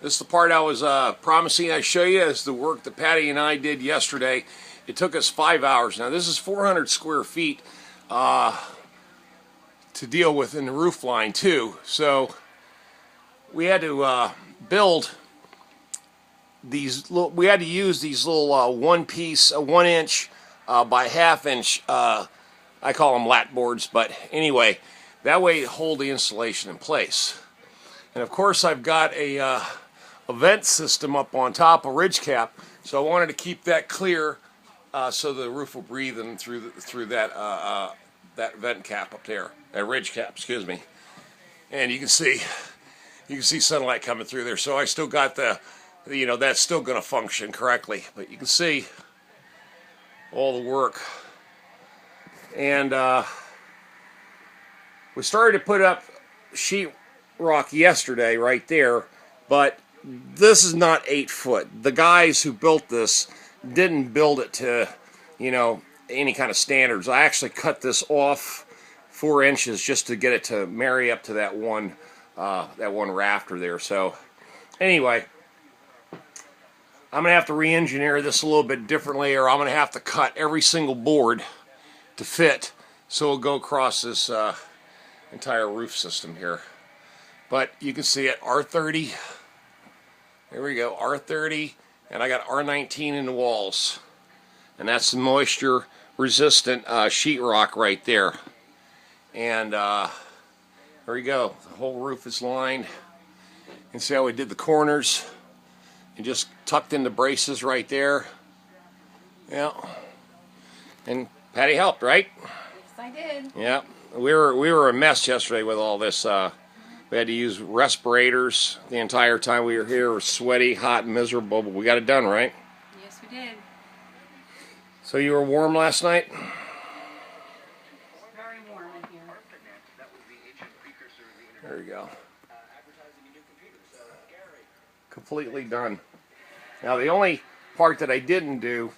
This is the part I was promising I'd show you. Is the work that Patty and I did yesterday. It took us 5 hours. Now this is 400 square feet to deal with in the roof line too. So we had to build these little, we had to use these little one piece, 1 inch by ½ inch, I call them lat boards, but anyway, that way to hold the insulation in place. And of course I've got a vent system up on top, a ridge cap, so I wanted to keep that clear so the roof will breathe in through that that vent cap up there, that ridge cap, excuse me. And you can see sunlight coming through there. So I still got the, you know, that's still going to function correctly. But you can see all the work. And we started to put up sheetrock yesterday right there, but this is not 8 foot. The guys who built this didn't build it to, you know, any kind of standards. I actually cut this off 4 inches just to get it to marry up to that one rafter there. So anyway, I'm gonna have to re-engineer this a little bit differently, or I'm gonna have to cut every single board to fit so it'll go across this entire roof system here. But you can see it, R30. There we go, R30, and I got R19 in the walls, and that's the moisture resistant sheetrock right there. And there we go, the whole roof is lined. And see how we did the corners and just tucked in the braces right there. Yeah, and Patty helped, right? Yes, I did. Yeah, we were a mess yesterday with all this. We had to use respirators the entire time we were here. We were sweaty, hot, miserable, but we got it done, right? Yes, we did. So you were warm last night? Very warm in here. There you go. Completely done. Now the only part that I didn't do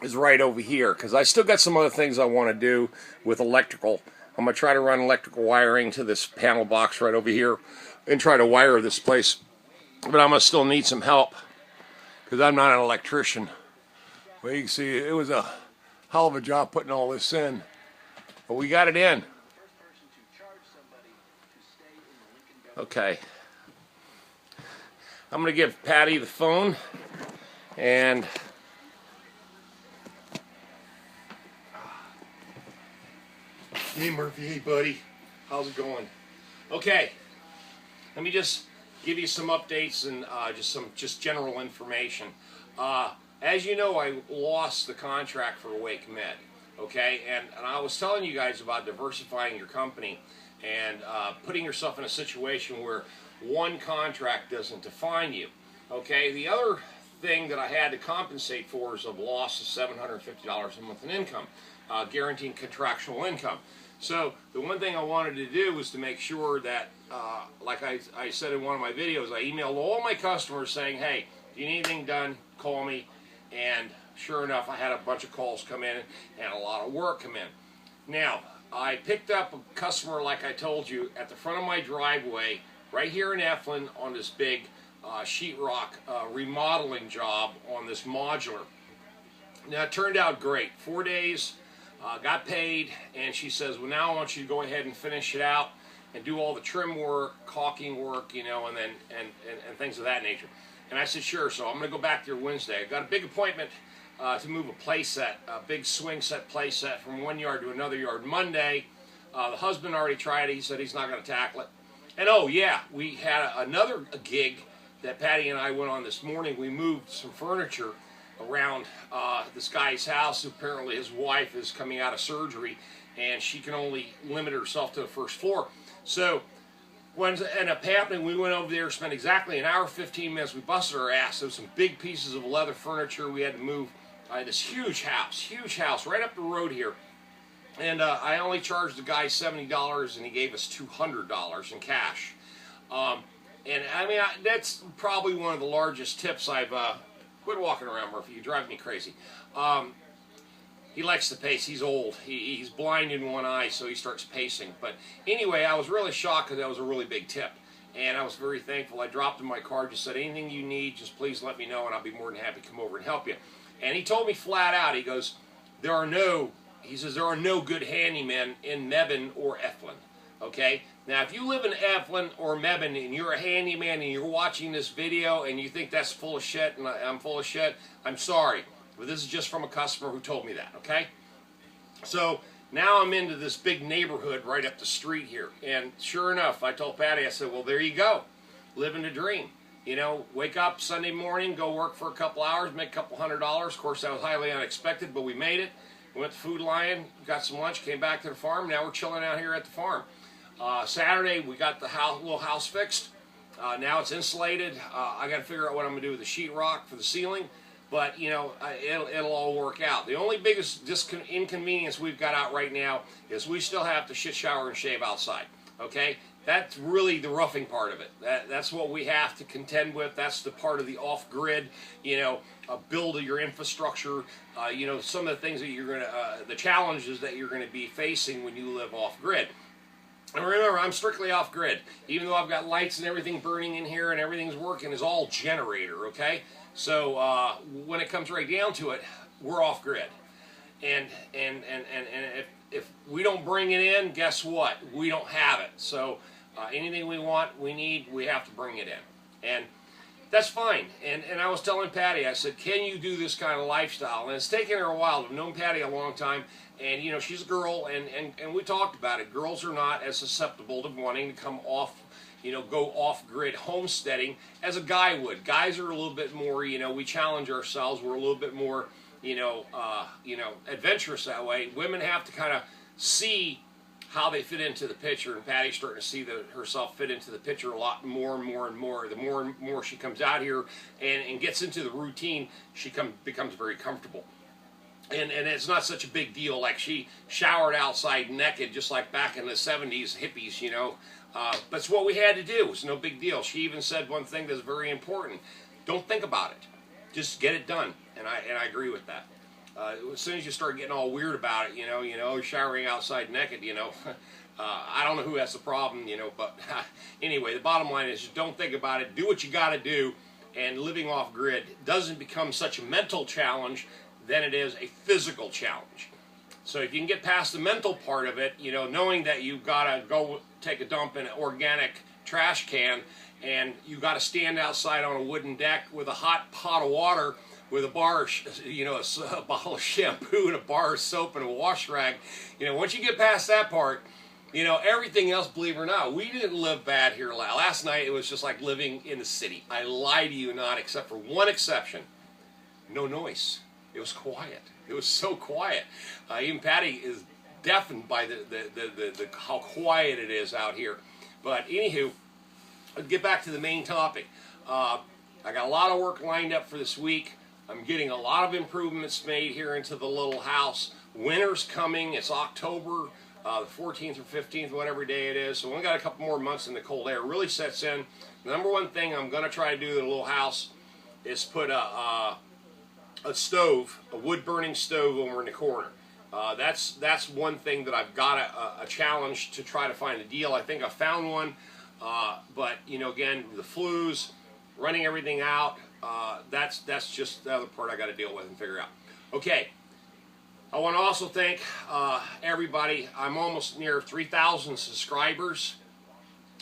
is right over here, because I still got some other things I want to do with electrical. I'm going to try to run electrical wiring to this panel box right over here and try to wire this place. But I'm going to still need some help because I'm not an electrician. Well, you can see it was a hell of a job putting all this in, but we got it in. Okay. I'm going to give Patty the phone, and hey Murphy, hey buddy, how's it going? Okay, let me just give you some updates and just general information. As you know, I lost the contract for Wake Med, okay, and I was telling you guys about diversifying your company and putting yourself in a situation where one contract doesn't define you, okay. The other thing that I had to compensate for is a loss of $750 a month in income, guaranteeing contractual income. So the one thing I wanted to do was to make sure that, like I said in one of my videos, I emailed all my customers saying, hey, if you need anything done, call me. And sure enough, I had a bunch of calls come in and a lot of work come in. Now, I picked up a customer, like I told you, at the front of my driveway, right here in Eflin, on this big sheetrock remodeling job on this modular. Now, it turned out great. 4 days. Got paid, and she says, well, now I want you to go ahead and finish it out and do all the trim work, caulking work, you know, and then and things of that nature. And I said, sure. So I'm going to go back there Wednesday. I got a big appointment to move a play set, a big swing set play set from one yard to another yard Monday. The husband already tried it. He said he's not going to tackle it. And oh yeah, we had another gig that Patty and I went on this morning. We moved some furniture around this guy's house. Apparently his wife is coming out of surgery and she can only limit herself to the first floor. So what ended up happening, we went over there, spent exactly an hour 15 minutes. We busted our ass. There was some big pieces of leather furniture we had to move. This huge house right up the road here. And I only charged the guy $70 and he gave us $200 in cash. And I mean, that's probably one of the largest tips I've quit walking around, Murphy. You drive me crazy. He likes to pace. He's old. He's blind in one eye, so he starts pacing. But anyway, I was really shocked because that was a really big tip. and I was very thankful. I dropped him my card, just said, anything you need, just please let me know, and I'll be more than happy to come over and help you. And he told me flat out, he goes, there are no good handymen in Mebane or Eflin. Okay? Now, if you live in Eflin or Mebane and you're a handyman and you're watching this video and you think that's full of shit and I'm full of shit, I'm sorry. But this is just from a customer who told me that, okay? So, now I'm into this big neighborhood right up the street here. And sure enough, I told Patty, I said, well, there you go. Living the dream. You know, wake up Sunday morning, go work for a couple hours, make a couple $100. Of course, that was highly unexpected, but we made it. We went to Food Lion, got some lunch, came back to the farm. Now we're chilling out here at the farm. Saturday, we got the little house fixed. Now it's insulated. I got to figure out what I'm going to do with the sheetrock for the ceiling. But, you know, it'll all work out. The only biggest inconvenience we've got out right now is we still have to shit, shower, and shave outside. Okay? That's really the roughing part of it. That's what we have to contend with. That's the part of the off-grid, you know, build of your infrastructure. You know, some of the things that you're going to, the challenges that you're going to be facing when you live off-grid. And remember, I'm strictly off-grid. Even though I've got lights and everything burning in here and everything's working, it's all generator, okay? So when it comes right down to it, we're off-grid. And if we don't bring it in, guess what? We don't have it. So anything we want, we need, we have to bring it in. And that's fine. And I was telling Patty, I said, can you do this kind of lifestyle? And it's taken her a while. I've known Patty a long time. And, you know, she's a girl, and we talked about it. Girls are not as susceptible to wanting to come off, you know, go off-grid homesteading as a guy would. Guys are a little bit more, you know, we challenge ourselves. We're a little bit more, you know, adventurous that way. Women have to kind of see how they fit into the picture, and Patty's starting to see herself fit into the picture a lot more and more and more. The more and more she comes out here and gets into the routine, she becomes very comfortable. And it's not such a big deal. Like, she showered outside naked just like back in the 70s, hippies, you know. But it's what we had to do. It's no big deal. She even said one thing that's very important. Don't think about it. Just get it done. And I agree with that. As soon as you start getting all weird about it, you know, showering outside naked, you know, I don't know who has the problem, you know, but anyway, the bottom line is just don't think about it. Do what you got to do. And living off grid doesn't become such a mental challenge than it is a physical challenge. So if you can get past the mental part of it, you know, knowing that you've got to go take a dump in an organic trash can, and you've got to stand outside on a wooden deck with a hot pot of water, with a bar, you know, a bottle of shampoo and a bar of soap and a wash rag. You know, once you get past that part, you know, everything else, believe it or not, we didn't live bad here. Last night, it was just like living in the city. I lie to you not, except for one exception. No noise. It was quiet. It was so quiet. Even Patty is deafened by the how quiet it is out here. But anywho, let's get back to the main topic. I got a lot of work lined up for this week. I'm getting a lot of improvements made here into the little house. Winter's coming. It's October the 14th or 15th, whatever day it is. So we only got a couple more months in the cold air. It really sets in. The number one thing I'm going to try to do in the little house is put a stove, a wood-burning stove over in the corner. That's one thing that I've got a challenge to try to find a deal. I think I found one, but you know, again, the flues, running everything out, that's just the other part I got to deal with and figure out. Okay, I want to also thank everybody. I'm almost near 3,000 subscribers.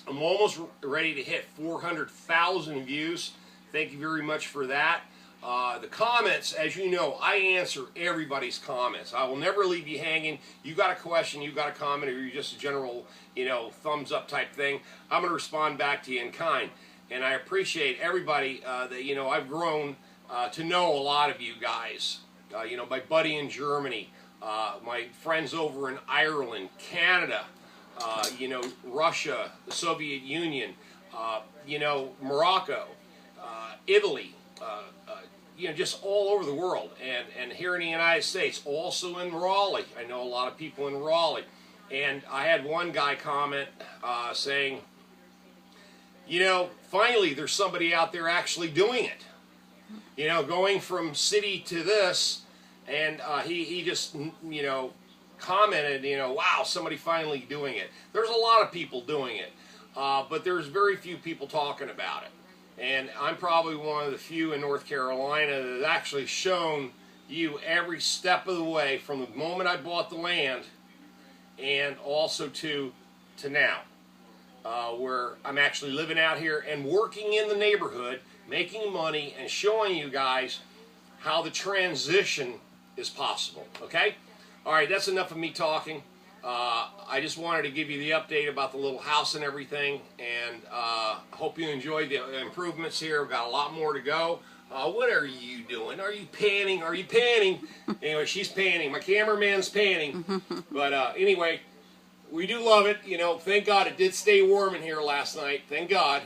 I'm almost ready to hit 400,000 views. Thank you very much for that. The comments, as you know, I answer everybody's comments. I will never leave you hanging. You got a question, you got a comment, or you're just a general, you know, thumbs up type thing, I'm going to respond back to you in kind. And I appreciate everybody that, you know, I've grown to know a lot of you guys. You know, my buddy in Germany, my friends over in Ireland, Canada, you know, Russia, the Soviet Union, you know, Morocco, Italy, you know, just all over the world, and here in the United States, also in Raleigh. I know a lot of people in Raleigh. And I had one guy comment saying, you know, finally there's somebody out there actually doing it. You know, going from city to this, and he just, you know, commented, you know, wow, somebody finally doing it. There's a lot of people doing it. but there's very few people talking about it. And I'm probably one of the few in North Carolina that has actually shown you every step of the way from the moment I bought the land and also to now, where I'm actually living out here and working in the neighborhood, making money and showing you guys how the transition is possible. Okay? All right, that's enough of me talking. I just wanted to give you the update about the little house and everything, and hope you enjoyed the improvements here. We've got a lot more to go. What are you doing? Are you panning? Are you panning? Anyway, she's panning. My cameraman's panning. But anyway, we do love it. You know, thank God it did stay warm in here last night. Thank God.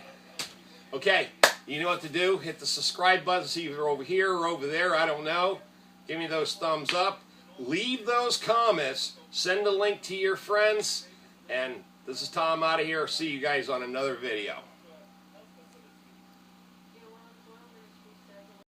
Okay, you know what to do. Hit the subscribe button. See if you're over here or over there. I don't know. Give me those thumbs up. Leave those comments. Send a link to your friends. And this is Tom out of here. See you guys on another video.